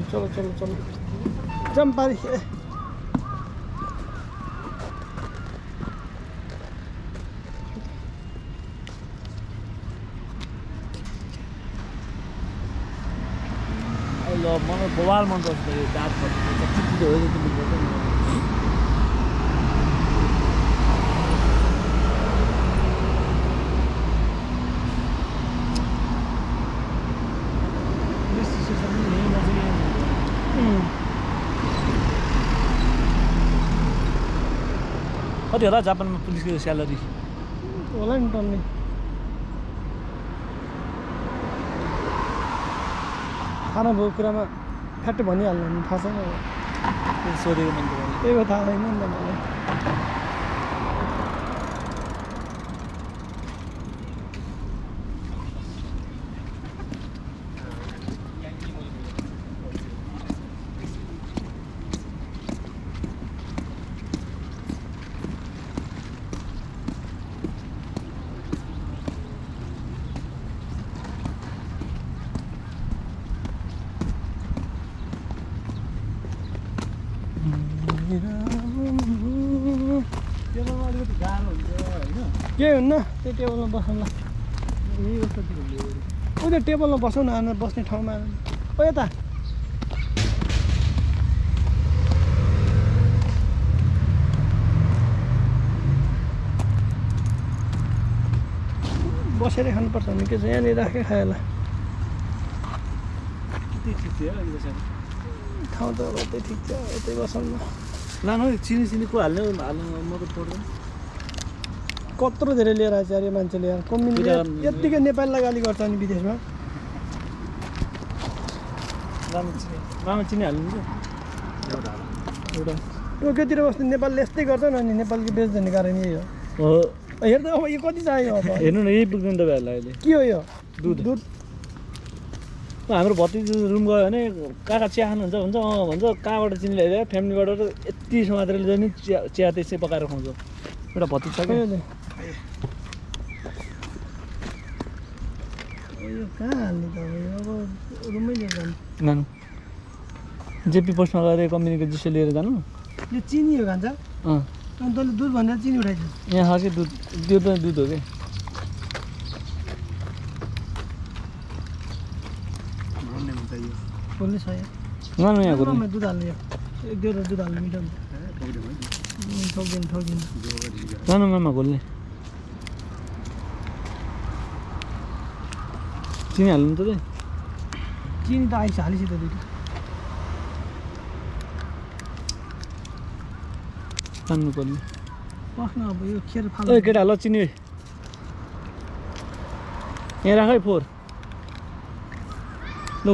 चलो चलो चलो जम्पारी मलाई बवाल मन पर्छ यो दाँत छिटो हो कति होला जापानमा पुलिसको स्यालेरी होला नि टन्ने थाहा भएको कुरामा फ्याट भनिहाल्नु नि थाहा छैन सोधेको मन त्यही भएर थाहा छैन नि त मलाई केही हुन्न त्यो टेबलमा बसौँ ल उयो टेबलमा बसौँ न आएर बस्ने ठाउँमा ओ यता बसेरै खानुपर्छ भने के छ यहाँनिर राखेर खायो होला ठाउँ त अब यतै ठिक छ यतै बसौँ न लानु चिनी सिनीको हाल्नु मद्दत पर्दैन कत्रो धेरै लिएर आएछ अरे मान्छेले यार कम्युनिटी यत्तिकै नेपालीलाई गाली गर्छ नि विदेशमा मामा चिनी हाल्नु एउटा टोकियोतिर बस्ने नेपालले यस्तै गर्छ नि अनि नेपालको बेच्दैन कारण यही हो हेर्दा अब यो कति चाहियो अब हेर्नु न यही पुग्दैन तपाईँहरूलाई अहिले के हो यो दुध दुध हाम्रो भतिजो रुम गयो भने काका चिया खानुहुन्छ भन्छ भन्छ कहाँबाट चिनी ल्याइदियो फ्यामिलीबाट यति समातेर ल्यायो नि चिया त्यसै पकाएर खुवाउँछ एउटा भतिज छ क्या यो कहाँ हाल्ने त अब रुममै लिएर जानु नानु जेपी पोस्टमा गएर कम्पनीको जुसो लिएर जानु यो चिनी हो खान्छ अनि तैँले दुध भनेर चिनी उठाइछ यहाँ छ कि दुध त्यो त दुध हो कि बोल्ने छ नानु यहाँ यहाँ दुध हाल्ने एक दुई दुध हाल्ने मिठो ठोकिदिनु नानु मामा खोल्ने चिनी हाल्नु त चिनी त आइस हालिस त दुइटा खानु पर्ने बस्नु अब यो खेर फाल्नु ओ केटा ल चिनी यहाँ राख है फोहोर लौ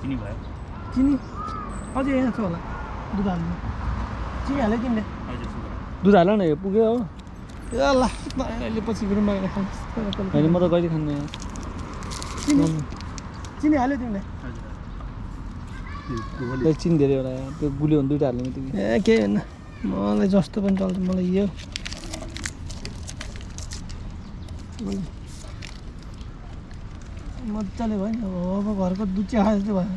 चिनी भयो चिनी अझै यहाँ छ होला दुध हाल्नु चिनी हाल्यो तिमीले दुध हाल न यो पुग्यो हो ल अहिले पछि रुममा गएर खान्छ होइन म त कहिले खान्न चिनी हाल्यो तिमीले चिनी धेरै होला त्यो गुलियो भने दुइटा हाल्ने तिमी ए केही होइन मलाई जस्तो पनि चल्छ मलाई यो मजाले भयो नि अब घरको दुध चिया खाए जस्तो भयो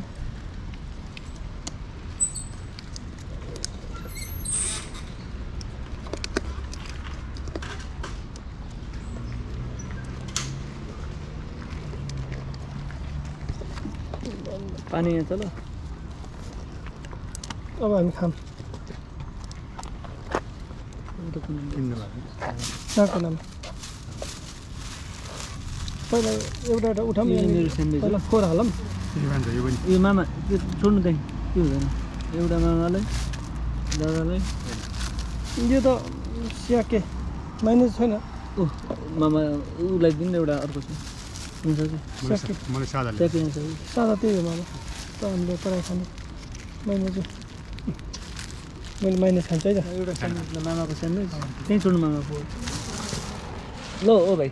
पानी यहाँ चल अब हामी खाम साको नाम पहिला एउटा उठाउँ पहिला फोहोर हालौँ यो मामा त्यो छोड्नु त्यहाँ त्यो हुँदैन एउटा मामालाई दादालाई यो त स्याके माइनेज छैन ओ मामा उसलाई दिनु एउटा अर्को छ हुन्छ कि सादा त्यही हो मामा त हामीले पराइ खाने माइनेज मैले माइनेज खान्छ है त एउटा स्यान्डविच मामाको स्यान्डविच त्यहीँ छोड्नु मामाको ल ओ भाइ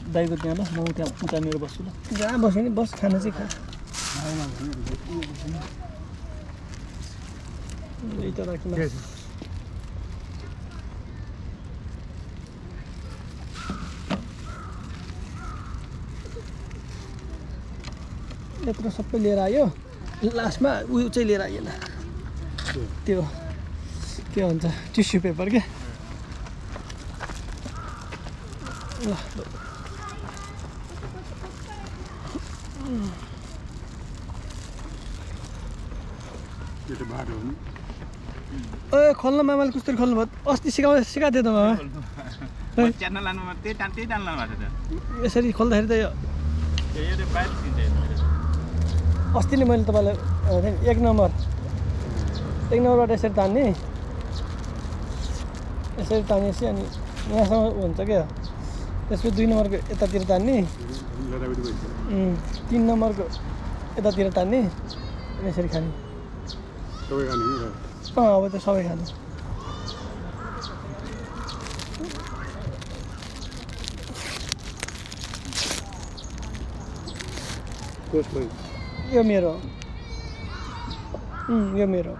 दाइको त्यहाँ ल म त्यहाँ उतानेर बस्छु ल जहाँ बस्यो नि बस खाना चाहिँ खा यही त राख्नु त्यत्रो सबै लिएर आयो लास्टमा उयो चाहिँ लिएर आइएन त्यो के भन्छ टिस्यु पेपर क्या ल ए खोल्न मामाले कस्तो खोल्नु भयो अस्ति सिकाएको थियो त मामा यसरी खोल्दाखेरि त यो अस्ति नै मैले तपाईँलाई एक नम्बरबाट यसरी तान्ने यसरी तानेपछि अनि यहाँसम्म हुन्छ क्या त्यसपछि 2 नम्बरको यतातिर तान्ने 3 नम्बरको यतातिर तान्ने अनि यसरी खाने अब त सबै खानु यो मेरो यो मेरो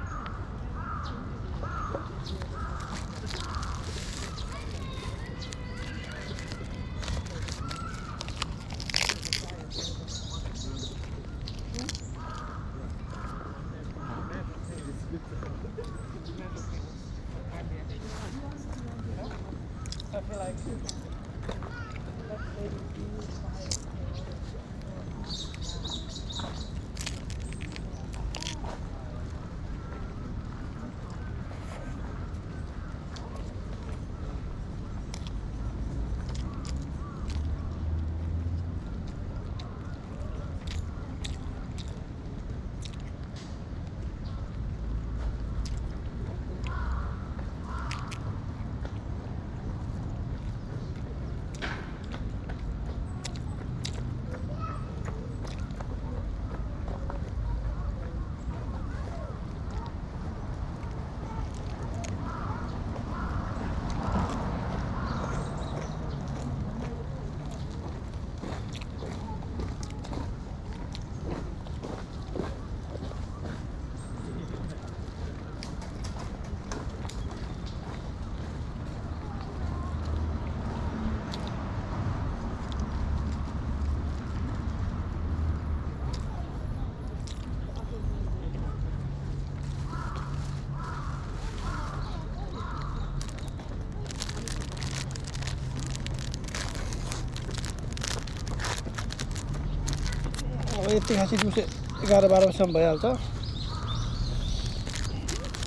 यति खासी दिउँसो 11-12 बजीसम्म भइहाल्छ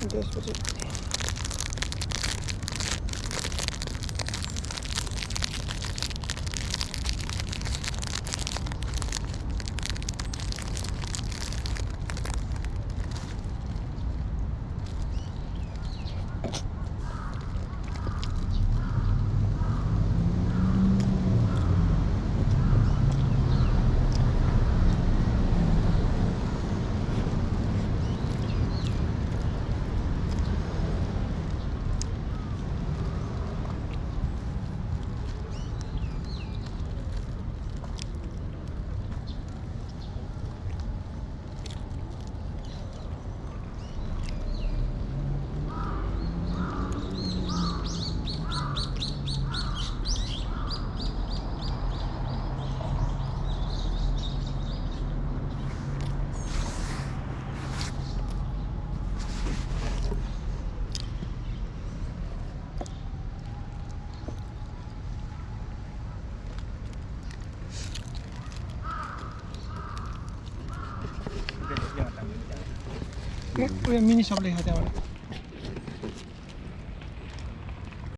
त्यसपछि उयो मिनी सप लेखेको त्यहाँबाट